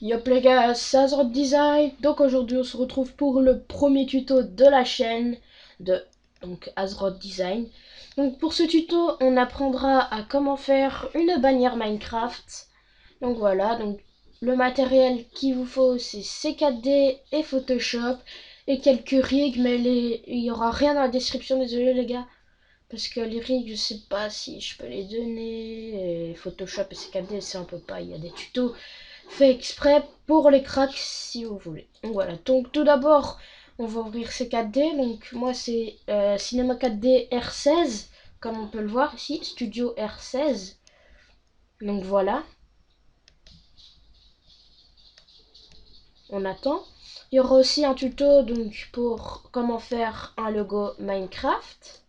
Yop les gars, c'est Azrod Design. Donc aujourd'hui on se retrouve pour le premier tuto de la chaîne de Azrod Design. Donc pour ce tuto on apprendra à comment faire une bannière Minecraft. Donc voilà, donc le matériel qu'il vous faut c'est C4D et Photoshop et quelques rigs, mais il y aura rien dans la description, désolé les gars. Parce que les rigs, je sais pas si je peux les donner. Et Photoshop et C4D, c'est un peu pas. Il y a des tutos fait exprès pour les cracks si vous voulez. Donc voilà, donc tout d'abord on va ouvrir ces 4D. Donc moi c'est Cinema 4D R16 comme on peut le voir ici, Studio R16. Donc voilà, on attend. Il y aura aussi un tuto donc pour comment faire un logo Minecraft.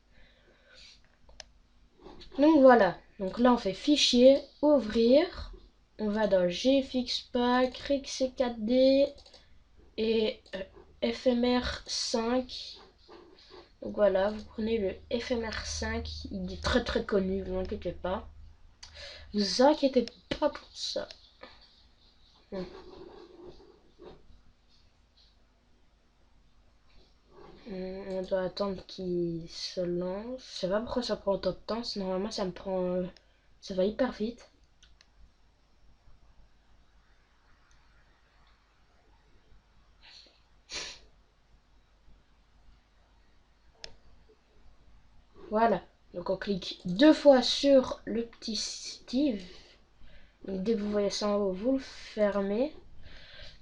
Donc voilà, donc là on fait fichier, ouvrir, on va dans GFX-Pack, RigC4D et FMR5. Donc voilà, vous prenez le FMR5, il est très connu, vous inquiétez pas. Vous inquiétez pas pour ça. On doit attendre qu'il se lance. Je sais pas pourquoi ça prend autant de temps, normalement ça me prend... ça va hyper vite. Voilà, donc on clique deux fois sur le petit Steve. Donc dès que vous voyez ça en haut, vous le fermez.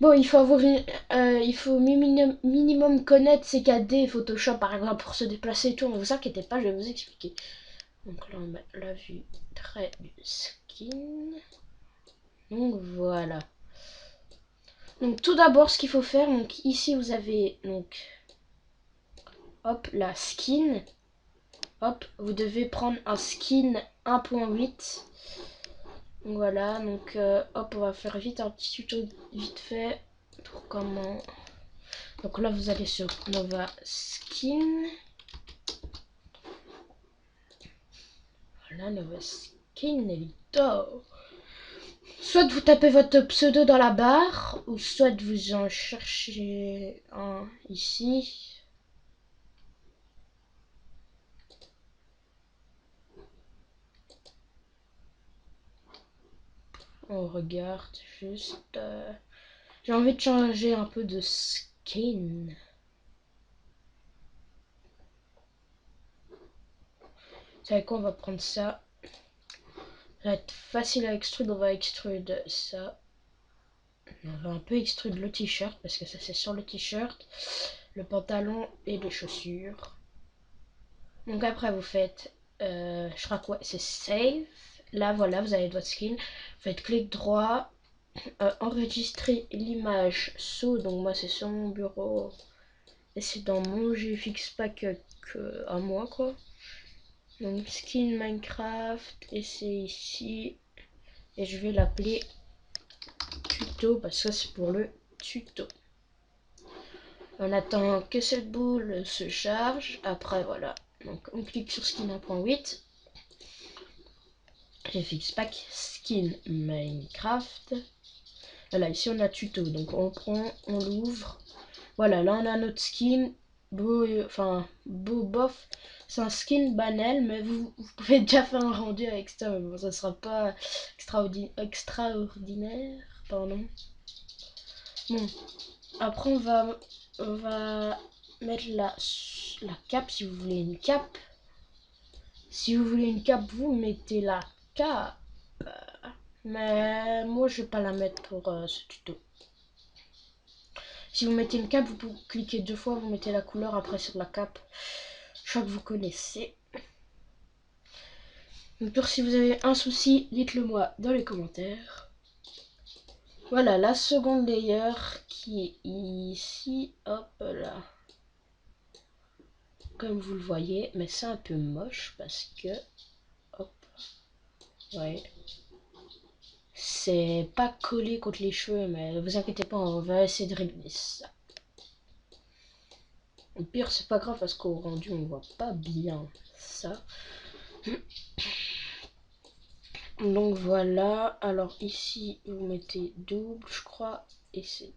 Bon, il faut avoir il faut minimum connaître CKD et Photoshop par exemple pour se déplacer et tout. Ne vous inquiétez pas, je vais vous expliquer. Donc là on met la vue trait du skin. Donc voilà. Donc tout d'abord ce qu'il faut faire, donc ici vous avez donc hop la skin. Hop, vous devez prendre un skin 1.8. Voilà, donc hop, on va faire vite un petit tuto vite fait pour comment. Donc là, vous allez sur Nova Skin. Voilà, Nova Skin, Nevito. Soit vous tapez votre pseudo dans la barre, ou soit vous en cherchez un ici. On regarde juste. J'ai envie de changer un peu de skin. Vous savez quoi, on va prendre ça. Ça va être facile à extruder, on va extrude ça. On va un peu extrude le t-shirt parce que ça c'est sur le t-shirt, le pantalon et les chaussures. Donc après vous faites, je crois quoi, c'est save. Là voilà, vous avez votre skin. Vous faites clic droit, enregistrer l'image sous. Donc moi c'est sur mon bureau et c'est dans mon GFX Pack à moi quoi. Donc skin Minecraft et c'est ici et je vais l'appeler tuto parce que c'est pour le tuto. On attend que cette boule se charge. Après voilà, donc on clique sur skin 1.8. GFX Pack skin Minecraft. Voilà, ici on a tuto, donc on prend, on l'ouvre. Voilà, là on a notre skin beau, enfin beau bof. C'est un skin banal, mais vous pouvez déjà faire un rendu avec ça. Mais bon, ça sera pas extraordinaire, pardon. Bon, après on va mettre la cape si vous voulez une cape. Si vous voulez une cape, vous mettez la cape. Mais moi je vais pas la mettre pour ce tuto. Si vous mettez une cape, vous cliquez deux fois, vous mettez la couleur après sur la cape. Je crois que vous connaissez. Donc si vous avez un souci, dites-le moi dans les commentaires. Voilà la seconde layer qui est ici. Hop là. Comme vous le voyez, mais c'est un peu moche parce que... Hop. Ouais. C'est pas collé contre les cheveux, mais vous inquiétez pas, on va essayer de régler ça. Au pire, c'est pas grave parce qu'au rendu, on voit pas bien ça. Donc voilà, alors ici vous mettez double je crois, et c'est...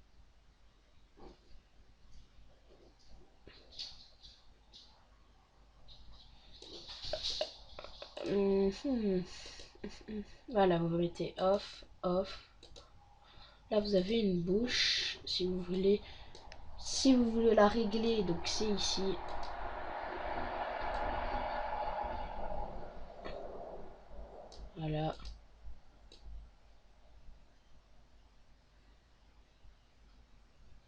Voilà, vous mettez off, off. Là vous avez une bouche, si vous voulez la régler, donc c'est ici. Voilà.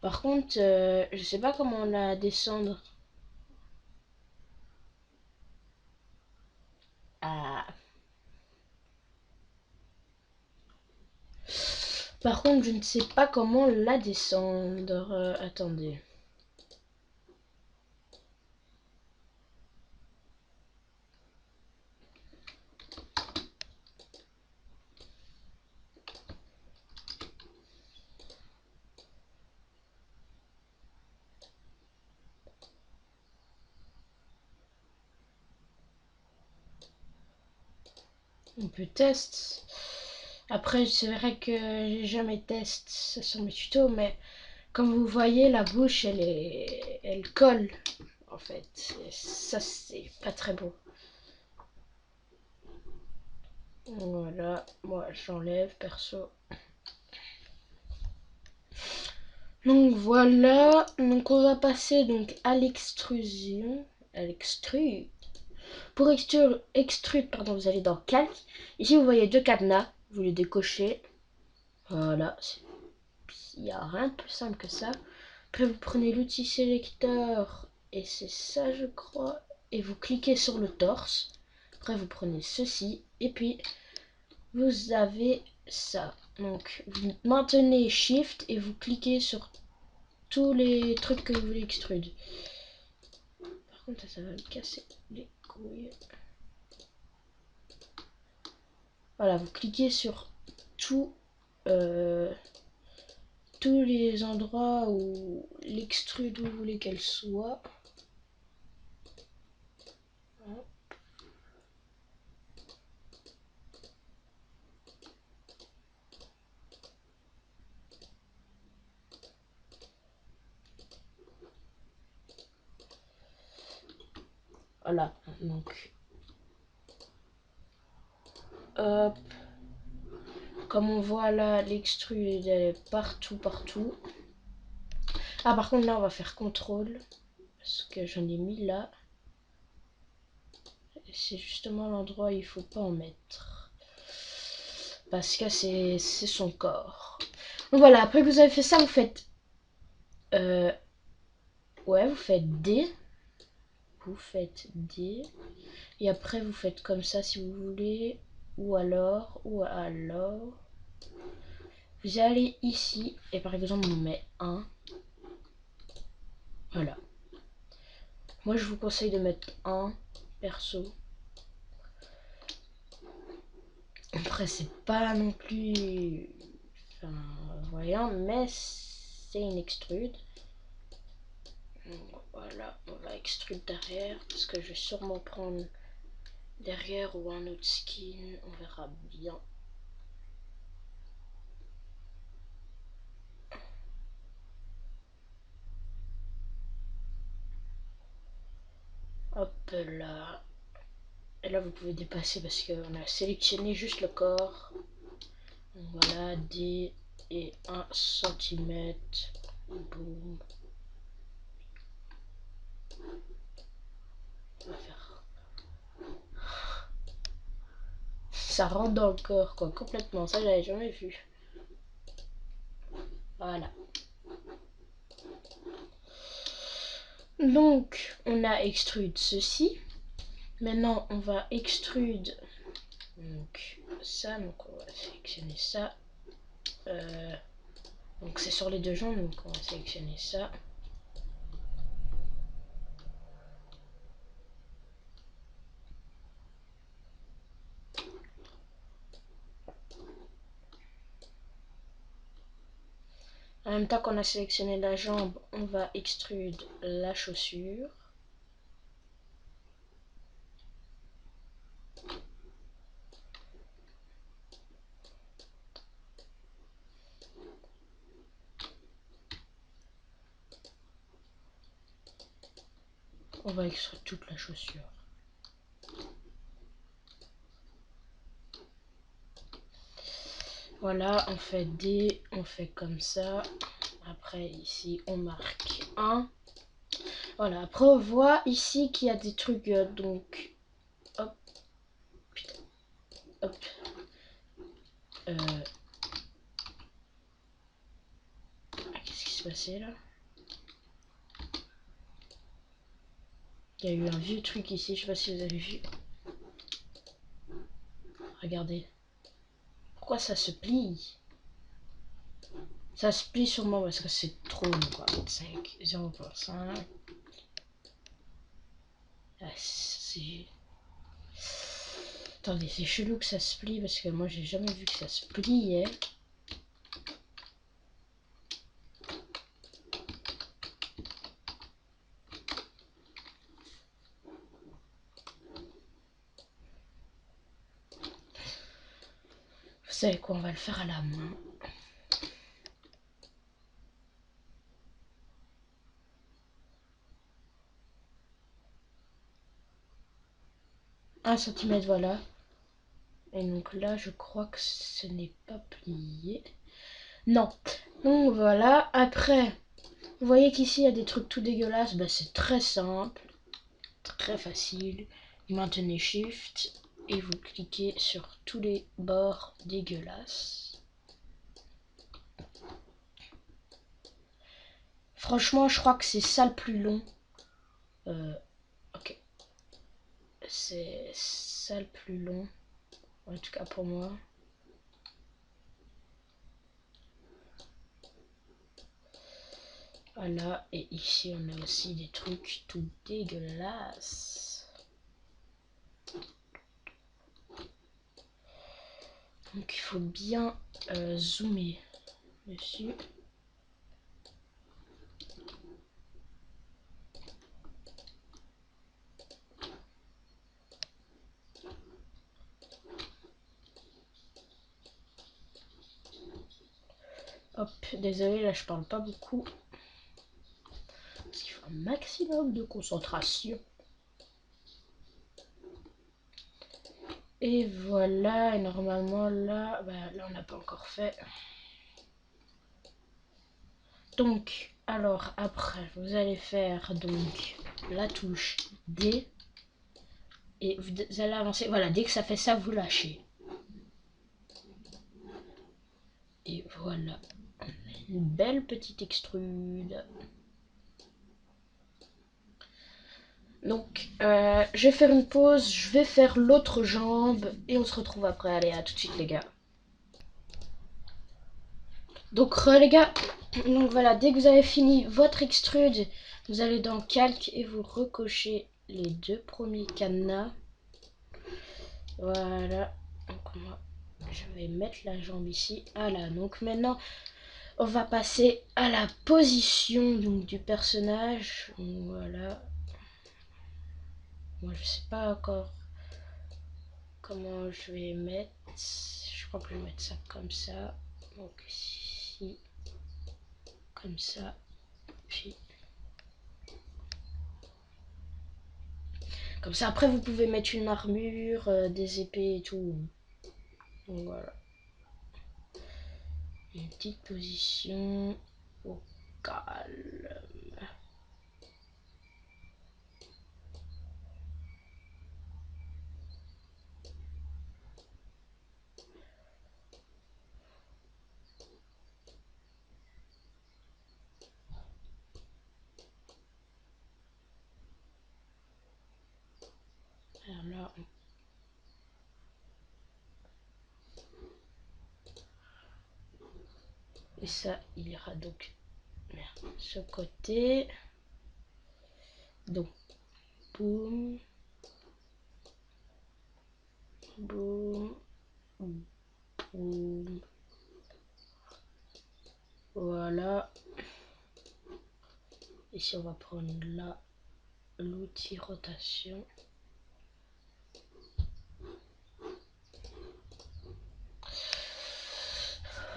Par contre, je sais pas comment la descendre. Ah. Par contre, je ne sais pas comment la descendre. Attendez. On peut tester. Après, c'est vrai que j'ai jamais testé sur mes tutos, mais comme vous voyez, la bouche, elle colle, en fait. Et ça, c'est pas très beau. Voilà, moi, j'enlève, perso. Donc voilà, donc on va passer donc à l'extrusion, à l'extrude. Pour extrude, pardon, vous allez dans calque. Ici, vous voyez deux cadenas, vous les décochez. Voilà, il n'y a rien de plus simple que ça. Après, vous prenez l'outil sélecteur, et c'est ça, je crois, et vous cliquez sur le torse. Après, vous prenez ceci, et puis vous avez ça. Donc, vous maintenez Shift et vous cliquez sur tous les trucs que vous voulez extruder. Par contre, ça va me casser les couilles. Voilà, vous cliquez sur tout, tous les endroits où l'extrude vous voulez qu'elle soit. Voilà, donc hop, comme on voit là, l'extrude est partout. Ah, par contre, là, on va faire contrôle parce que j'en ai mis là. C'est justement l'endroit où il faut pas en mettre parce que c'est son corps. Donc voilà, après que vous avez fait ça, vous faites ouais, vous faites D, et après vous faites comme ça si vous voulez, ou alors vous allez ici et par exemple on met 1. Voilà, moi je vous conseille de mettre 1 perso. Après c'est pas non plus voyant, mais c'est une extrude. Voilà, on va extrude derrière parce que je vais sûrement prendre derrière ou un autre skin, on verra bien. Hop là. Et là vous pouvez dépasser parce qu'on a sélectionné juste le corps. Donc voilà, D et 1 cm. Boum. On va faire. Ça rentre dans le corps quoi, complètement. Ça j'avais jamais vu. Voilà. Donc on a extrude ceci. Maintenant on va extrude donc ça. Donc on va sélectionner ça. Donc c'est sur les deux jambes, donc on va sélectionner ça. En même temps qu'on a sélectionné la jambe, on va extrude la chaussure. On va extraire toute la chaussure. Voilà, on fait D, on fait comme ça. Après ici on marque 1. Voilà, après on voit ici qu'il y a des trucs donc hop, putain, hop. Qu'est-ce qui s'est passé là? Il y a eu un vieux truc ici, je sais pas si vous avez vu. Regardez. Pourquoi ça se plie? Ça se plie sûrement parce que c'est trop long quoi. 5, 0.5. Ah, c'est... Attendez, c'est chelou que ça se plie parce que moi j'ai jamais vu que ça se pliait. Vous savez quoi, on va le faire à la main. Un centimètre, voilà. Et donc là, je crois que ce n'est pas plié. Non. Donc voilà. Après, vous voyez qu'ici, il y a des trucs tout dégueulasses. Bah, c'est très simple. Très facile. Vous maintenez Shift et vous cliquez sur tous les bords dégueulasses. Franchement, je crois que c'est ça le plus long. Ok. C'est ça le plus long. En tout cas pour moi. Voilà, et ici on a aussi des trucs tout dégueulasses. Donc il faut bien zoomer dessus. Hop, désolé, là je parle pas beaucoup. Parce qu'il faut un maximum de concentration. Et voilà, et normalement là, là on n'a pas encore fait. Donc, alors après, vous allez faire donc la touche D. Et vous allez avancer. Voilà, dès que ça fait ça, vous lâchez. Et voilà, une belle petite extrude. Donc, je vais faire une pause, je vais faire l'autre jambe et on se retrouve après. Allez, à tout de suite les gars. Donc les gars, donc voilà, dès que vous avez fini votre extrude, vous allez dans calque et vous recochez les deux premiers cadenas. Voilà, donc moi, je vais mettre la jambe ici. Voilà, donc maintenant, on va passer à la position donc, du personnage. Donc, voilà. Moi, je sais pas encore comment je vais mettre. Je crois que je vais mettre ça comme ça. Donc ici, comme ça. Puis comme ça. Après, vous pouvez mettre une armure, des épées et tout. Donc voilà. Une petite position au calme. Alors là, et ça, il ira donc ce côté. Donc, boum, boum, boum. Voilà. Ici, on va prendre là l'outil rotation.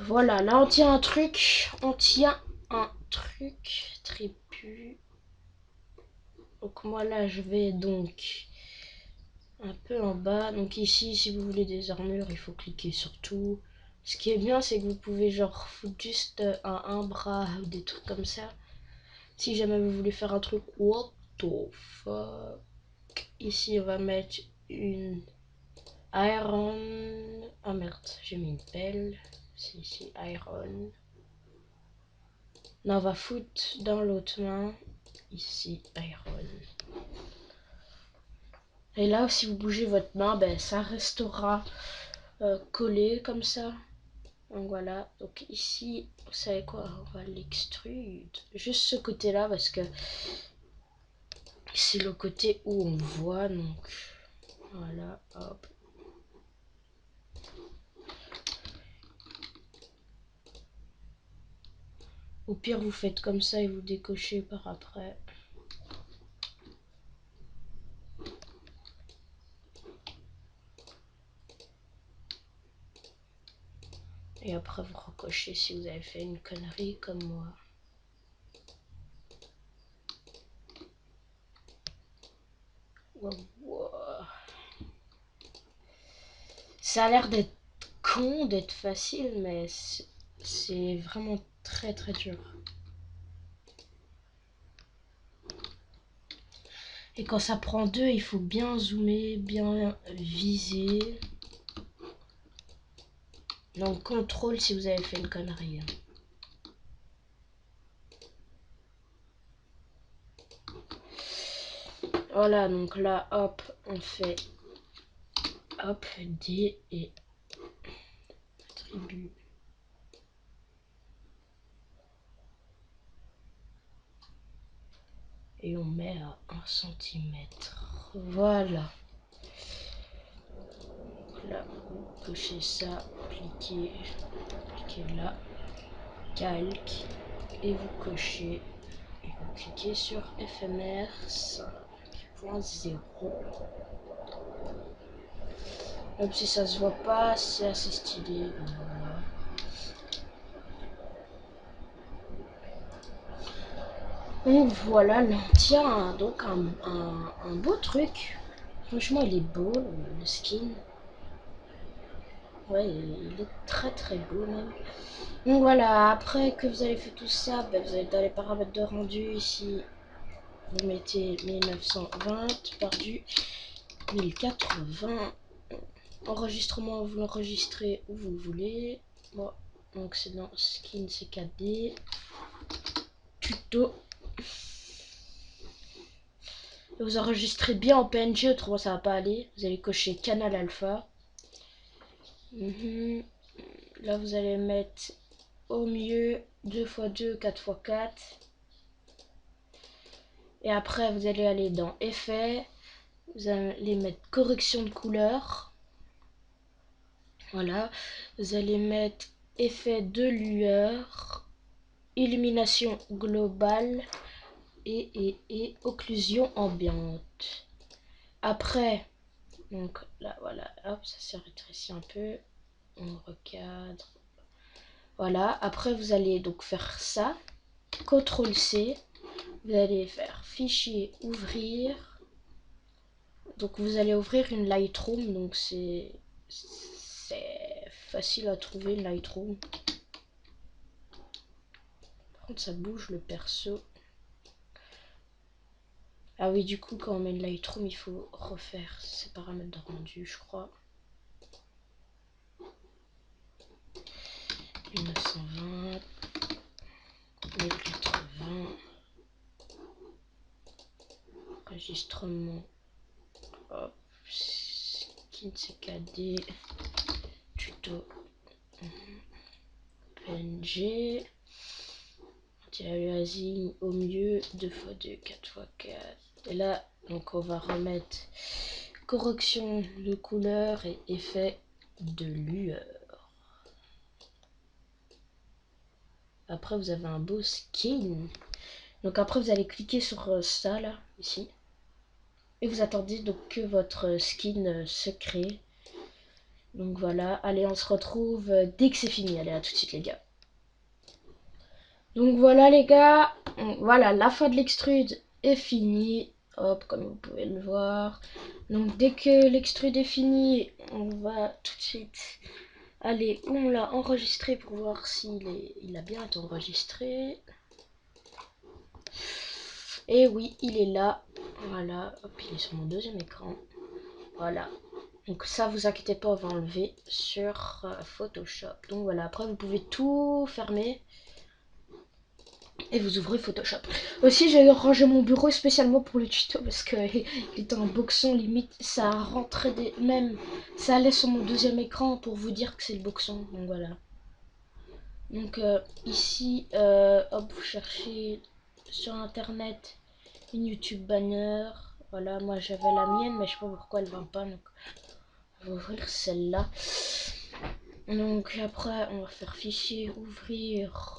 Voilà, là on tient un truc. On tient un truc. Tribu. Donc moi là je vais donc un peu en bas. Donc ici si vous voulez des armures il faut cliquer sur tout. Ce qui est bien c'est que vous pouvez genre foutre juste un bras ou des trucs comme ça. Si jamais vous voulez faire un truc what the fuck. Ici on va mettre une iron. Ah merde j'ai mis une pelle. C'est ici iron. Là on va foutre dans l'autre main. Ici iron. Et là, si vous bougez votre main, ben, ça restera collé comme ça. Donc voilà. Donc ici, vous savez quoi? On va l'extrude. Juste ce côté-là parce que c'est le côté où on voit. Donc voilà. Hop. Au pire, vous faites comme ça et vous décochez par après. Et après, vous recochez si vous avez fait une connerie comme moi. Wow. Ça a l'air d'être con, d'être facile, mais c'est vraiment très très dur. Et quand ça prend deux, il faut bien zoomer, bien viser. Donc contrôle si vous avez fait une connerie. Voilà, donc là, hop, on fait hop, D et attribut. Et on met à 1 cm. Voilà. Donc là, vous cochez ça, cliquez là, calque, et vous cochez. Et vous cliquez sur FMR 5.0. Même si ça se voit pas, c'est assez stylé. Voilà. Donc voilà, là on tient donc un beau truc. Franchement il est beau le skin. Ouais, il est très très beau même. Donc voilà, après que vous avez fait tout ça, ben, vous allez dans les paramètres de rendu ici. Vous mettez 1920 par du 1080. Enregistrement, vous l'enregistrez où vous voulez. Bon, donc c'est dans skin CKD. Tuto. Vous enregistrez bien en PNG, autrement ça va pas aller. Vous allez cocher canal alpha. Là vous allez mettre au mieux 2x2, 4x4. Et après vous allez aller dans effet. Vous allez mettre correction de couleur. Voilà. Vous allez mettre effet de lueur. Illumination globale. Et occlusion ambiante. Après, donc là voilà, hop, ça s'est rétréci un peu. On recadre. Voilà, après vous allez donc faire ça. CTRL C. Vous allez faire fichier ouvrir. Donc vous allez ouvrir une Lightroom. Donc c'est facile à trouver une Lightroom. Par contre ça bouge le perso. Ah oui, du coup quand on met une Lightroom il faut refaire ses paramètres de rendu je crois. 1920, 1080, enregistrement, hop, skin CKD, tuto, PNG, anti-aliasing au mieux, 2x2, 4x4. Et là, donc on va remettre correction de couleur et effet de lueur. Après vous avez un beau skin. Donc après vous allez cliquer sur ça là, ici. Et vous attendez donc que votre skin se crée. Donc voilà, allez on se retrouve dès que c'est fini. Allez à tout de suite les gars. Donc voilà les gars, voilà la fin de l'extrude est finie. Hop, comme vous pouvez le voir. Donc dès que l'extrude est fini, on va tout de suite aller où on l'a enregistré pour voir il a bien été enregistré. Et oui, il est là. Voilà, hop, il est sur mon deuxième écran. Voilà. Donc ça, vous inquiétez pas, on va enlever sur Photoshop. Donc voilà, après vous pouvez tout fermer. Et vous ouvrez Photoshop. Aussi, j'ai rangé mon bureau spécialement pour le tuto parce que il était en boxon limite. Ça rentrait même, ça allait sur mon deuxième écran pour vous dire que c'est le boxon. Donc voilà. Donc ici, hop, vous cherchez sur internet une YouTube banner. Voilà, moi j'avais la mienne, mais je sais pas pourquoi elle va pas. Donc on va ouvrir celle-là. Donc après, on va faire fichier, ouvrir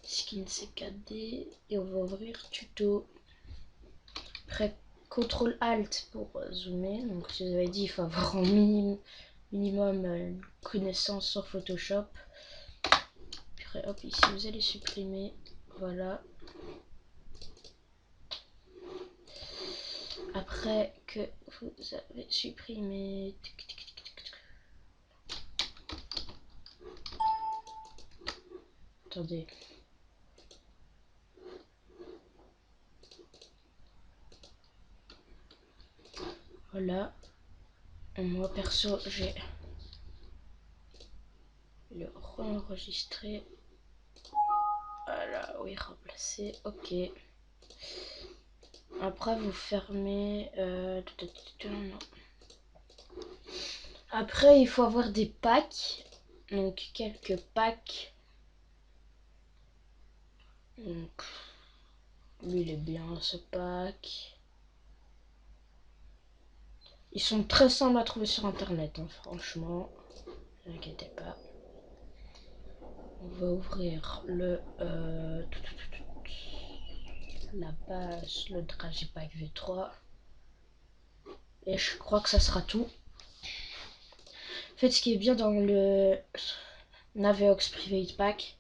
skin CKD et on va ouvrir tuto. Après CTRL ALT pour zoomer. Donc je vous avais dit, il faut avoir un minimum une connaissance sur Photoshop. Après hop, ici vous allez supprimer. Voilà. Après que vous avez supprimé, attendez. Voilà. Moi perso, j'ai le re-enregistré. Voilà, oui, remplacer. Ok. Après, vous fermez. Non. Après, il faut avoir des packs. Donc, quelques packs. Donc, lui, il est bien ce pack. Ils sont très simples à trouver sur internet, hein, franchement. Ne vous inquiétez pas. On va ouvrir la base, le Dragipack V3. Et je crois que ça sera tout. En fait, ce qui est bien dans le Naveox Private Pack,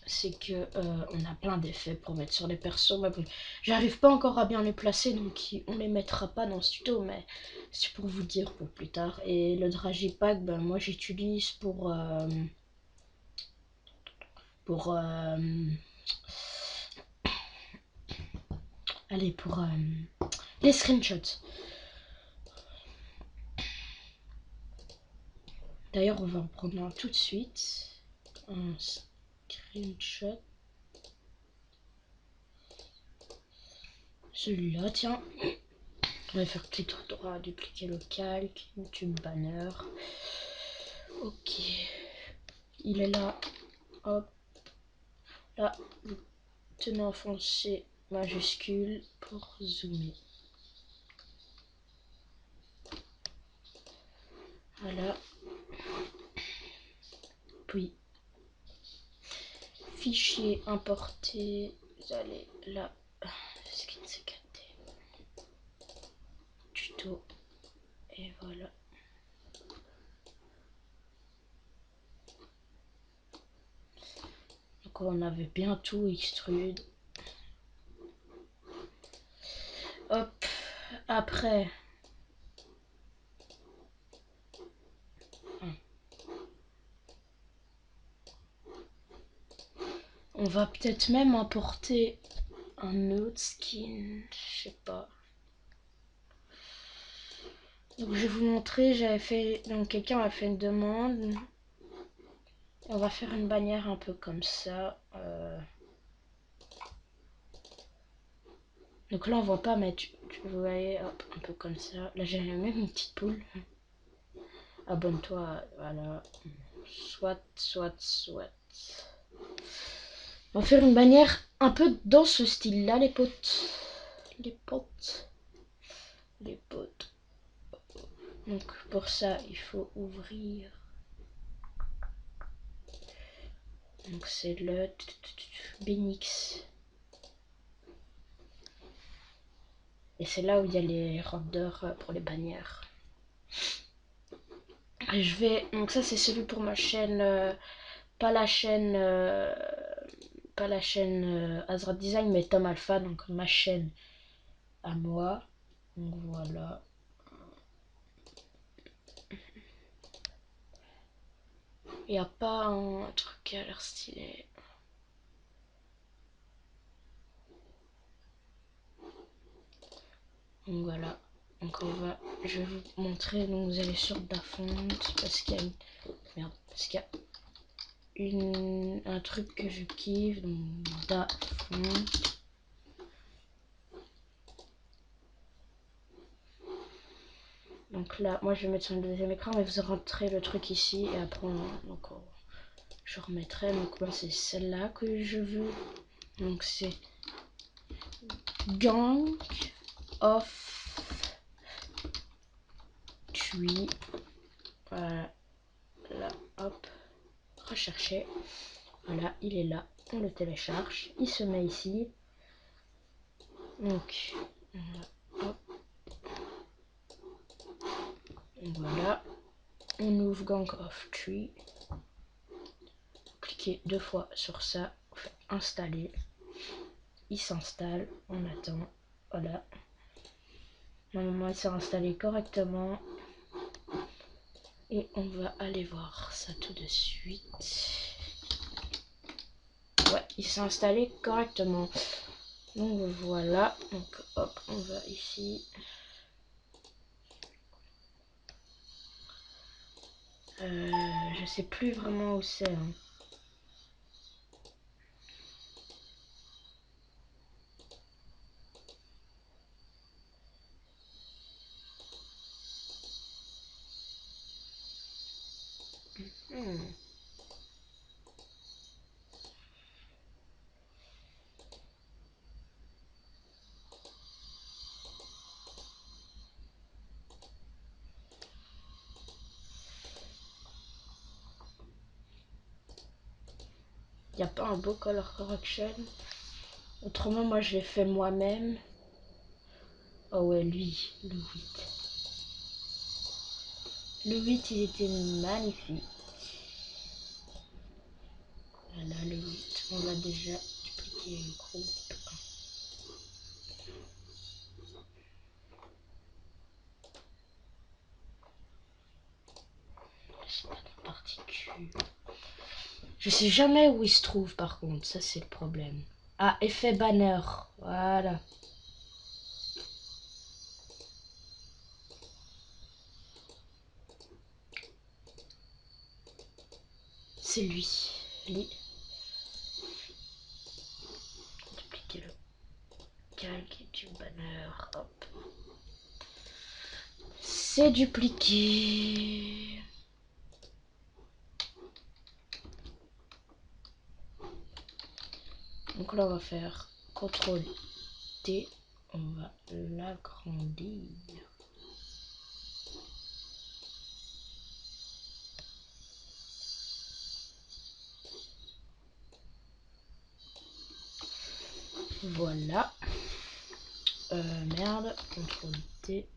c'est que on a plein d'effets pour mettre sur les persos. Mais bon, j'arrive pas encore à bien les placer, donc on les mettra pas dans ce tuto, mais c'est pour vous dire pour plus tard. Et le Dragipack, ben moi j'utilise pour allez, pour les screenshots. D'ailleurs, on va en prendre un tout de suite. Un screenshot. Celui-là, tiens. On va faire clic droit, dupliquer le calque, YouTube banner. Ok. Il est là. Hop. Là, vous tenez enfoncé majuscule pour zoomer. Voilà. Puis, fichier importé. Vous allez là. Skin CKD. Tuto. Et voilà. Donc on avait bien tout extrude. Hop. Après. On va peut-être même importer un autre skin. Je sais pas. Donc je vais vous montrer, j'avais fait, donc quelqu'un m'a fait une demande. On va faire une bannière un peu comme ça. Donc là on voit pas, mais vous voyez, hop, un peu comme ça. Là j'ai même une petite poule. Abonne-toi, voilà. Soit. On va faire une bannière un peu dans ce style-là, les potes. Les potes. Donc pour ça, il faut ouvrir. Donc c'est le Benix. Et c'est là où il y a les renders pour les bannières. Et je vais. Donc ça c'est celui pour ma chaîne. Pas la chaîne pas la chaîne Azra Design, mais Tom Alpha, donc ma chaîne à moi. Donc voilà. Il n'y a pas un truc qui a l'air stylé. Donc voilà. Donc je vais vous montrer. Donc vous allez sur Dafont parce qu'il y a une... Merde, parce qu'il y a un truc que je kiffe. Donc Dafont. Donc là, moi je vais mettre sur le deuxième écran, mais vous rentrez le truc ici et après je remettrai. Donc moi c'est celle-là que je veux. Donc c'est Gang of Tree. Voilà, là, hop, rechercher. Voilà, il est là. On le télécharge. Il se met ici. Donc, hop. Voilà. On ouvre Gang of Tree. Cliquez 2 fois sur ça. On fait installer. Il s'installe. On attend. Voilà. Normalement, il s'est installé correctement. Et on va aller voir ça tout de suite. Ouais, il s'est installé correctement. Donc voilà. Donc hop, on va ici. Je sais plus vraiment où c'est. Hein. Il n'y a pas un beau color correction. Autrement, moi je l'ai fait moi-même. Oh ouais, lui, le 8. Le 8, il était magnifique. Voilà, le 8. On va déjà dupliquer le groupe. C'est pas de particules. Je sais jamais où il se trouve par contre, ça c'est le problème. Ah, effet banner. Voilà. C'est lui. Dupliquer le calque du banner. Hop. C'est dupliqué. Donc là on va faire CTRL T. On va l'agrandir. Voilà. Merde. CTRL T.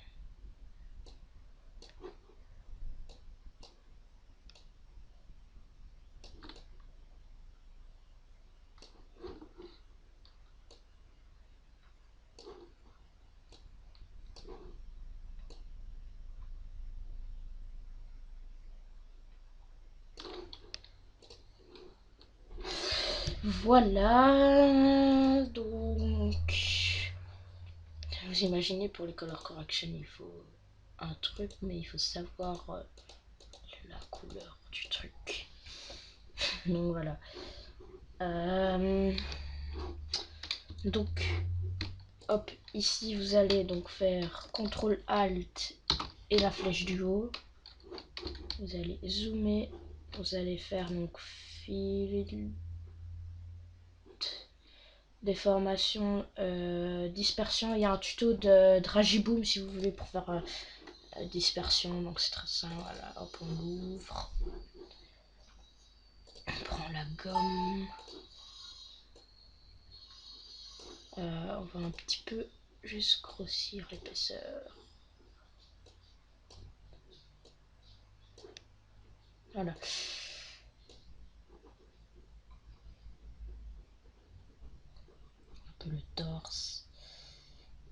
Voilà. Donc, vous imaginez, pour les color correction, il faut un truc, mais il faut savoir la couleur du truc. Donc voilà. Donc, hop, ici vous allez donc faire CTRL ALT et la flèche du haut. Vous allez zoomer. Vous allez faire donc fill, déformation, dispersion. Il y a un tuto de Dragiboom si vous voulez pour faire dispersion. Donc c'est très simple. Voilà, hop, on l'ouvre. On prend la gomme. On va un petit peu juste grossir l'épaisseur. Voilà. peu le torse.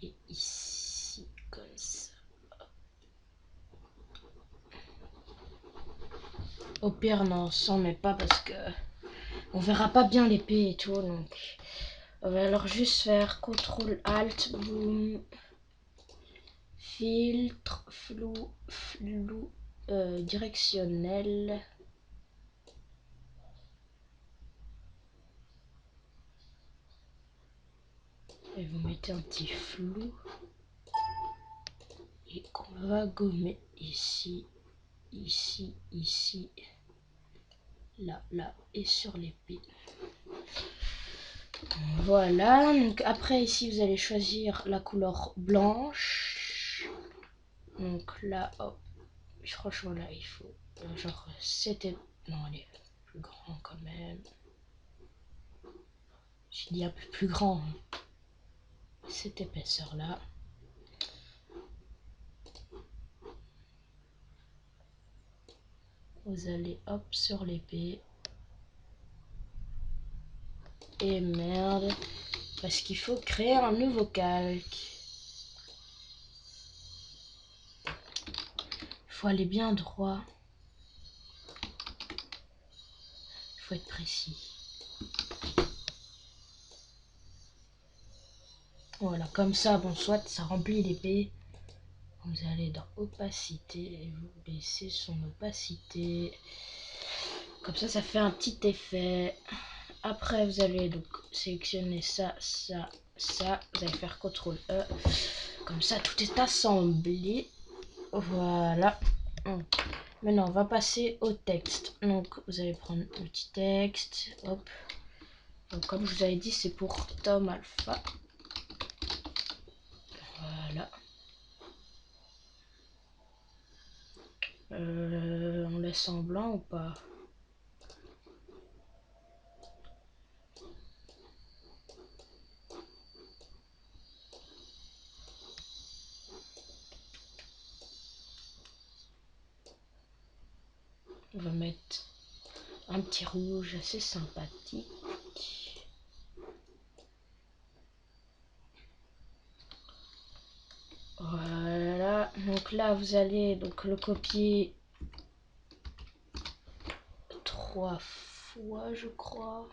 Et ici, comme ça. Au pire, non, sans met pas parce que on verra pas bien l'épée et tout. Donc, on va alors juste faire CTRL ALT, boom, filtre, flou, directionnel. Et vous mettez un petit flou. Et qu'on va gommer ici, ici, ici, là, là et sur l'épée. Voilà, donc après ici vous allez choisir la couleur blanche. Donc là, hop, franchement là il faut genre c'était... Non, elle est plus grand quand même. Je dis un peu plus grand. Hein. Cette épaisseur là. Vous allez hop sur l'épée. Et merde. Parce qu'il faut créer un nouveau calque. Il faut aller bien droit. Il faut être précis. Voilà, comme ça, bon, soit ça remplit l'épée. Vous allez dans opacité et vous baissez son opacité. Comme ça fait un petit effet. Après, vous allez donc sélectionner ça, ça, ça. Vous allez faire CTRL E. Comme ça, tout est assemblé. Voilà. Maintenant, on va passer au texte. Donc, vous allez prendre le petit texte. Hop. Donc, comme je vous avais dit, c'est pour Tom Alpha. Voilà. On laisse en blanc ou pas? On va mettre un petit rouge assez sympathique. Voilà, donc là vous allez donc le copier 3 fois je crois.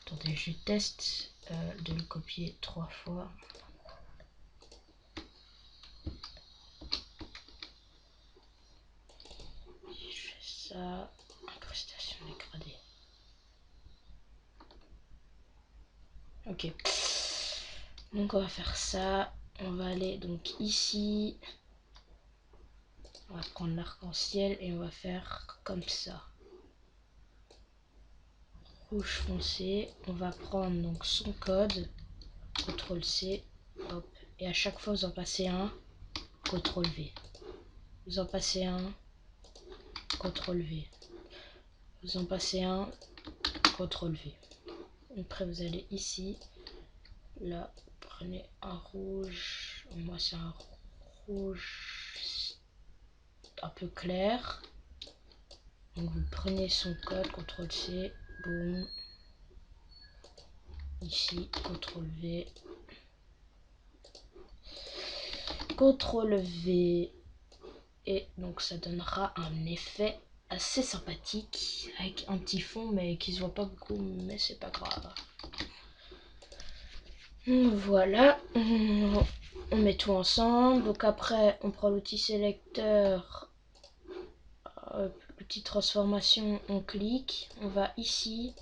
Attendez, je teste de le copier 3 fois. Je fais ça, incrustation dégradée. Ok. Donc on va faire ça. On va aller donc ici. On va prendre l'arc-en-ciel et on va faire comme ça. Rouge foncé. On va prendre donc son code. CTRL C. Hop. Et à chaque fois vous en passez un. CTRL V. Vous en passez un. CTRL V. Vous en passez un. CTRL V. Après vous allez ici. Là, prenez un rouge. Moi c'est un rouge un peu clair. Donc vous prenez son code, CTRL C, boum. Ici, CTRL V. CTRL V. Et donc ça donnera un effet assez sympathique avec un petit fond mais qui se voit pas beaucoup, mais c'est pas grave. Voilà, on met tout ensemble. Donc après on prend l'outil sélecteur, l'outil transformation, on clique, on va ici,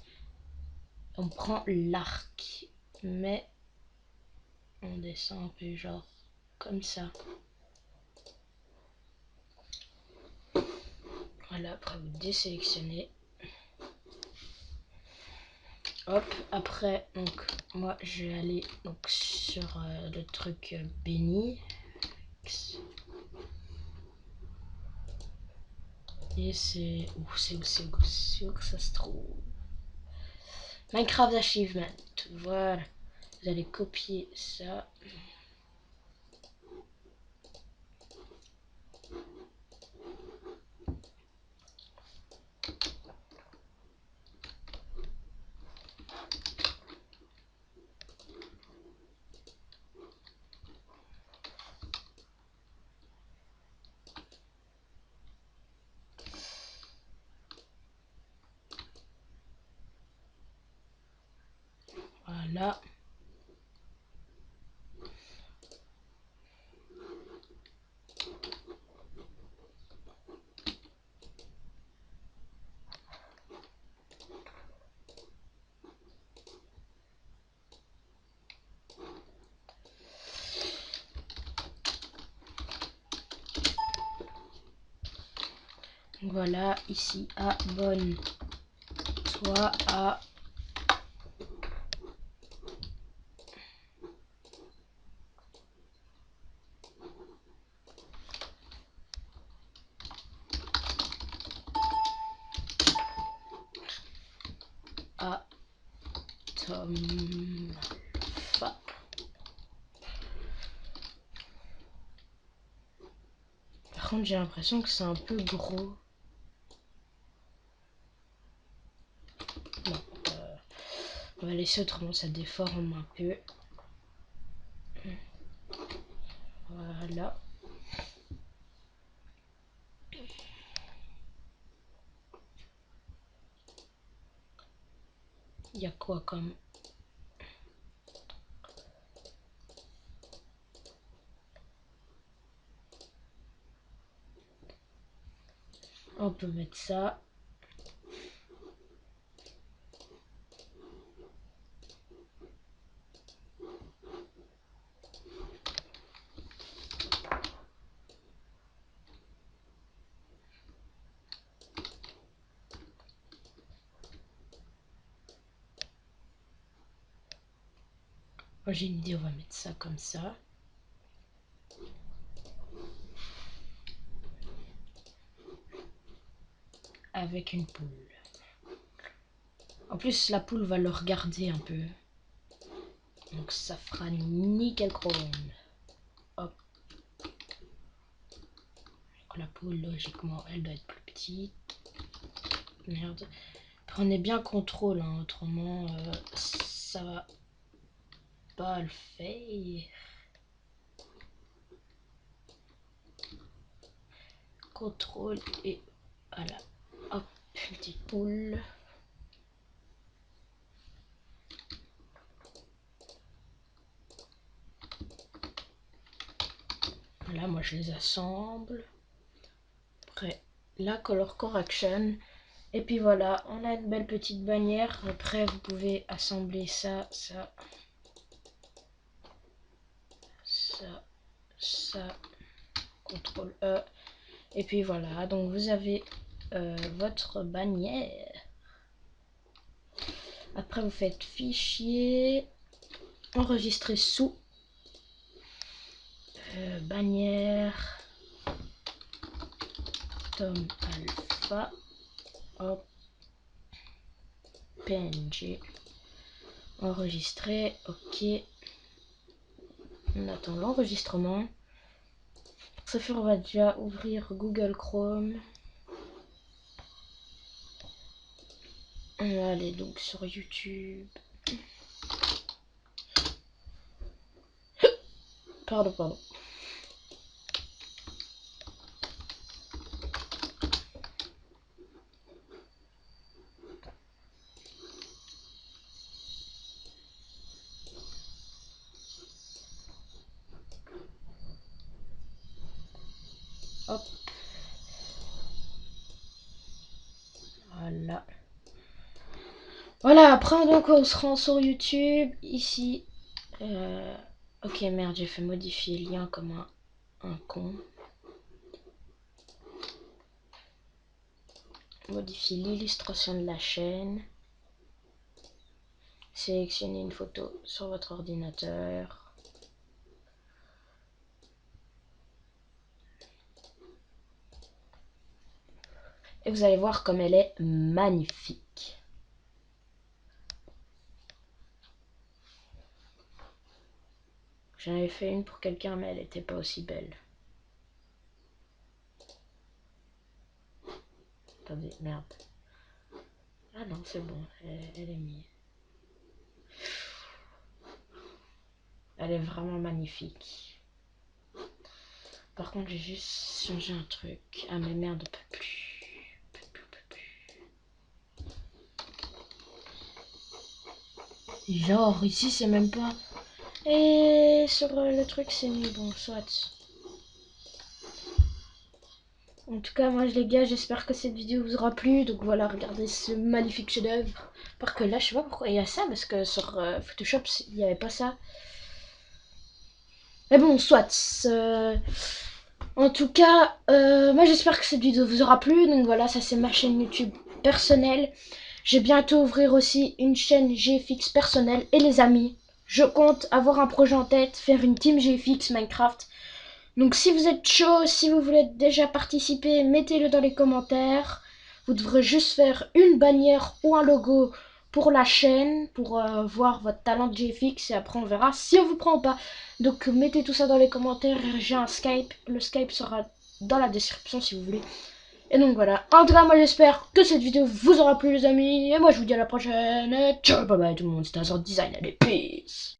on prend l'arc, mais on descend un peu genre comme ça. Voilà, après vous désélectionnez. Hop, après donc moi je vais aller donc sur le truc béni. Et c'est où que ça se trouve? Minecraft Achievement. Voilà. Vous allez copier ça. Voilà. Voilà, ici, abonne-toi à Tom. Par contre, j'ai l'impression que c'est un peu gros. Bon, on va laisser autrement, ça déforme un peu. Voilà. Il y a quoi comme... On peut mettre ça. Moi j'ai une idée, on va mettre ça comme ça. Avec une poule. En plus, la poule va le regarder un peu. Donc ça fera nickel chrome. Hop. Donc la poule, logiquement, elle doit être plus petite. Merde. Prenez bien contrôle, hein, autrement ça va pas le faire. Contrôle et voilà. Hop, petite poule. Voilà, moi je les assemble. Après, la color correction. Et puis voilà, on a une belle petite bannière. Après, vous pouvez assembler ça, ça, ça, ça. CTRL E. Et puis voilà, donc vous avez votre bannière. Après, vous faites fichier, enregistrer sous, bannière, Tom Alpha, hop, PNG, enregistrer, ok. On attend l'enregistrement. Pour ce faire, on va déjà ouvrir Google Chrome. On va aller donc sur YouTube. Pardon. Hop. Voilà. Voilà, après donc on se rend sur YouTube. Ici. Ok, merde, j'ai fait modifier le lien comme un con. Modifier l'illustration de la chaîne. Sélectionnez une photo sur votre ordinateur. Et vous allez voir comme elle est magnifique. J'en avais fait une pour quelqu'un, mais elle n'était pas aussi belle. Attendez, merde. Ah non, c'est bon, elle est mise. Elle est vraiment magnifique. Par contre, j'ai juste changé un truc. Ah mais merde, on peut plus. Genre, ici, c'est même pas... Et sur le truc, c'est nul. Bon, soit. En tout cas, moi, les gars, j'espère que cette vidéo vous aura plu. Donc voilà, regardez ce magnifique chef-d'œuvre. Parce que là, je sais pas pourquoi il y a ça, parce que sur Photoshop, il n'y avait pas ça. Mais bon, soit. En tout cas, moi, j'espère que cette vidéo vous aura plu. Donc voilà, ça, c'est ma chaîne YouTube personnelle. Je vais bientôt ouvrir aussi une chaîne GFX personnelle. Et les amis, je compte avoir un projet en tête, faire une team GFX Minecraft. Donc si vous êtes chaud, si vous voulez déjà participer, mettez-le dans les commentaires. Vous devrez juste faire une bannière ou un logo pour la chaîne, pour voir votre talent de GFX et après on verra si on vous prend ou pas. Donc mettez tout ça dans les commentaires, j'ai un Skype, le Skype sera dans la description si vous voulez. Et donc voilà, en tout cas moi j'espère que cette vidéo vous aura plu les amis, et moi je vous dis à la prochaine, ciao bye bye tout le monde, c'était un sort de design, allez peace.